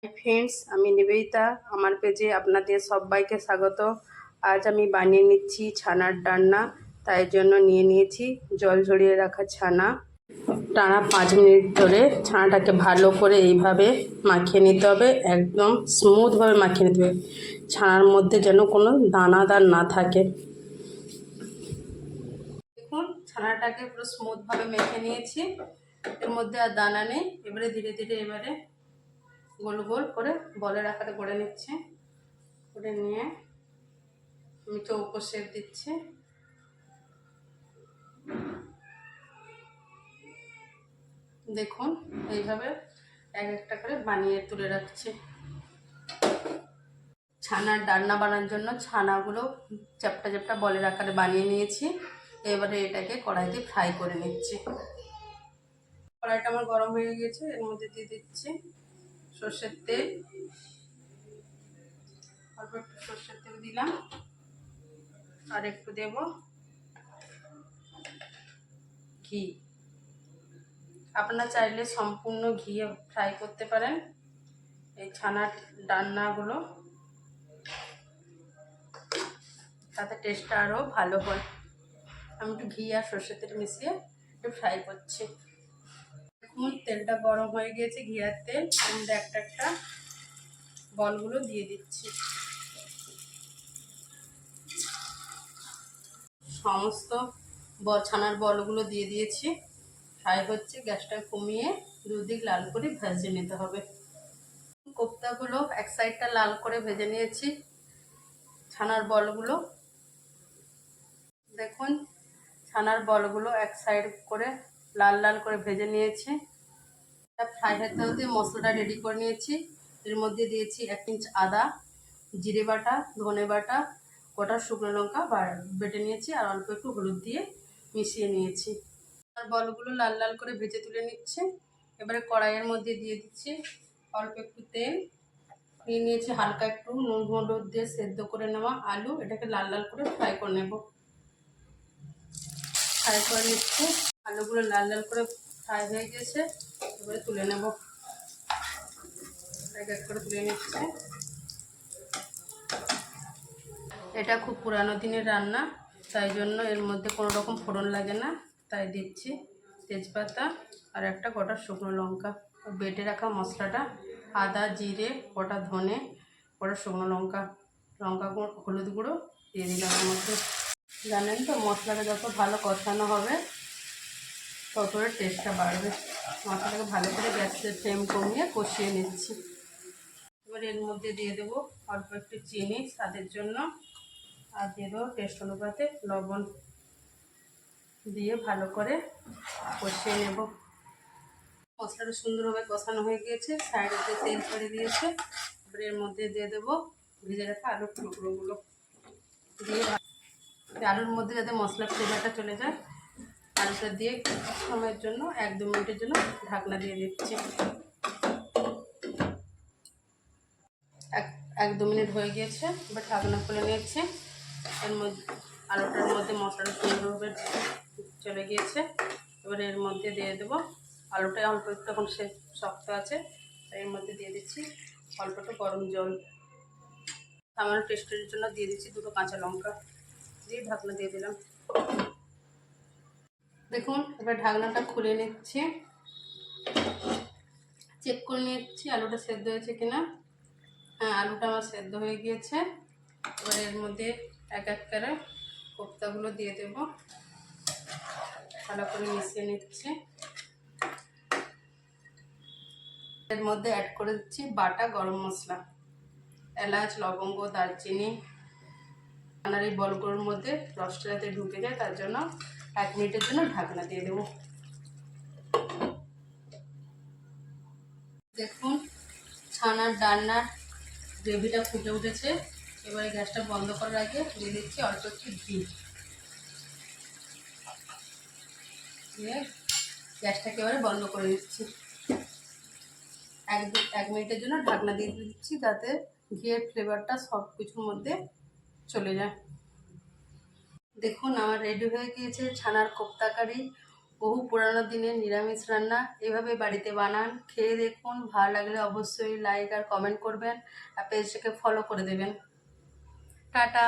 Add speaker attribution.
Speaker 1: Hi friends, আমি নিবেদিতা। আমার পেজে আপনাদের সবাইকে স্বাগত। আজ আমি বানিয়ে নিচ্ছি ছানার ডালনা। তাই জন্য নিয়ে নিয়েছি জল ঝরিয়ে রাখা ছানা। টানা 5 মিনিট ধরে ছানাটাকে ভালো করে এইভাবে মাখিয়ে নিতে হবে, একদম স্মুথভাবে মাখিয়ে নিতে হবে। ছানার মধ্যে যেন কোনো দানাদার না থাকে। দেখুন, ছানাটাকে পুরো স্মুথভাবে মেখে নিয়েছি, এর মধ্যে আর দানা নেই। এবারে ধীরে ধীরে গোল গোল করে বলের আকারে করে নিচ্ছে। করে নিয়ে আমি চৌকো শেপ দিচ্ছি। দেখুন, এইভাবে এক একটা করে বানিয়ে তুলে রাখছি। ছানার ডালনা বানানোর জন্য ছানাগুলো চ্যাপটা চ্যাপটা বলের আকারে বানিয়ে নিয়েছি। এবারে এটাকে কড়াইতে ফ্রাই করে নিচ্ছি। কড়াইটা আমার গরম হয়ে গেছে, এর মধ্যে দিয়ে দিচ্ছি সর্ষের তেল। অল্প একটু সর্ষের তেল দিলাম, আর একটু দেব ঘি। আপনারা চাইলে সম্পূর্ণ ঘি ফ্রাই করতে পারেন এই ছানার ডালনাগুলো, তাতে টেস্টটা আরও ভালো হয়। আমি একটু ঘি আর সর্ষের তেল মিশিয়ে একটু ফ্রাই করছি। দেখুন, তেলটা গরম হয়ে গিয়েছে, ঘি আর তেল। এর মধ্যে একটা একটা বলগুলো দিয়ে দিচ্ছি। সমস্ত ছানার বলগুলো দিয়ে দিয়েছি। ফ্রাই হচ্ছে, গ্যাসটা কমিয়ে দুদিক লাল করে ভেজে নিতে হবে। কোপ্তাগুলো এক সাইডটা লাল করে ভেজে নিয়েছি। ছানার বলগুলো দেখুন, ছানার বলগুলো এক সাইড করে লাল লাল করে ভেজে নিয়েছি। ফ্রাই হতে হতে মশলাটা রেডি করে নিয়েছি। এর মধ্যে দিয়েছি 1 ইঞ্চ আদা, জিরে বাটা, ধনে বাটা, গোটা শুকনো লঙ্কা বেটে নিয়েছি, আর অল্প একটু হলুদ দিয়ে মিশিয়ে নিয়েছি। আর বলগুলো লাল লাল করে ভেজে তুলে নিচ্ছে। এবারে কড়াইয়ের মধ্যে দিয়ে দিচ্ছি অল্প একটু তেল। নিয়ে নিয়েছি হালকা একটু নুন হলুদ দিয়ে সেদ্ধ করে নেওয়া আলু। এটাকে লাল লাল করে ফ্রাই করে নেব। ফ্রাই করে নিচ্ছি। আলুগুলো লাল লাল করে ফ্রাই হয়ে গেছে, এবারে তুলে নেব। এক এক করে তুলে নিচ্ছে। এটা খুব পুরানো দিনের রান্না, তাই জন্য এর মধ্যে কোনো রকম ফোড়ন লাগে না। তাই দিচ্ছি তেজপাতা আর একটা গোটা শুকনো লঙ্কা। বেটে রাখা মশলাটা আদা, জিরে, গোটা ধনে, গোটা শুকনো লঙ্কা, লঙ্কা গুঁড়ো, হলুদ গুঁড়ো দিয়ে দিলাম এর মধ্যে। জানেন তো, মশলাটা যত ভালো কষানো হবে তত টেস্টটা বাড়বে। মশলাটাকে ভালো করে গ্যাসের ফ্লেম কমিয়ে কষিয়ে নিচ্ছি। এবার এর মধ্যে দিয়ে দেবো অল্প একটু চিনি স্বাদের জন্য, আর দিয়ে দেবো টেস্ট অনুপাতে লবণ। দিয়ে ভালো করে কষিয়ে নেব। মশলাটা সুন্দরভাবে কষানো হয়ে গিয়েছে, সাইডে তেল ছেড়ে দিয়েছে। এবার এর মধ্যে দিয়ে দেবো ভেজে রাখা আলুর টুকরোগুলো। দিয়ে আলুর মধ্যে যাতে মশলার ফ্লেভারটা চলে যায়, আলুটা দিয়ে সময়ের জন্য 1-2 মিনিটের জন্য ঢাকনা দিয়ে দিচ্ছি। 1-2 মিনিট হয়ে গিয়েছে, এবার ঢাকনা খুলে নিয়েছি। এর মধ্যে আলুটার মধ্যে মশলাটা সুন্দরভাবে চলে গিয়েছে। এবার এর মধ্যে দিয়ে দেবো, আলুটা অল্প একটু এখন সে শক্ত আছে, তাই এর মধ্যে দিয়ে দিচ্ছি অল্প একটু গরম জল। সামান্য টেস্টের জন্য দিয়ে দিচ্ছি 2টো কাঁচা লঙ্কা, দিয়ে ঢাকনা দিয়ে দিলাম। দেখুন, এবার ঢাকনাটা খুলে নিচ্ছি। চেক করে নিচ্ছি আলুটা সেদ্ধ হয়েছে কিনা। হ্যাঁ, আলুটা আমার সেদ্ধ হয়ে গিয়েছে। এবার এর মধ্যে এক এক করে কোপ্তাগুলো দিয়ে দেব, ভালো করে মিশিয়ে নিচ্ছি। এর মধ্যে অ্যাড করে দিচ্ছি বাটা গরম মশলা, এলাচ, লবঙ্গ, দারচিনি। আর এই বলগুলোর মধ্যে রসটা যাতে ঢুকে যায়, তার জন্য 1 মিনিটের জন্য ঢাকনা দিয়ে দেবো। দেখুন, ছানার ডালনার গ্রেভিটা ফুটে উঠেছে। এবারে গ্যাসটা বন্ধ করার আগে দিয়ে দিচ্ছি অল্প একটু ঘি। দিয়ে গ্যাসটাকে এবারে বন্ধ করে দিচ্ছি। 1 মিনিটের জন্য ঢাকনা দিয়ে দিচ্ছি, যাতে ঘিয়ের ফ্লেভারটা সব কিছুর মধ্যে চলে যায়। দেখুন, আমার রেডি হয়ে গিয়েছে ছানার কোপ্তা কারি। বহু পুরানো দিনের নিরামিষ রান্না এভাবে বাড়িতে বানান, খেয়ে দেখুন। ভালো লাগলে অবশ্যই লাইক আর কমেন্ট করবেন আর পেজটাকে ফলো করে দেবেন। টাটা।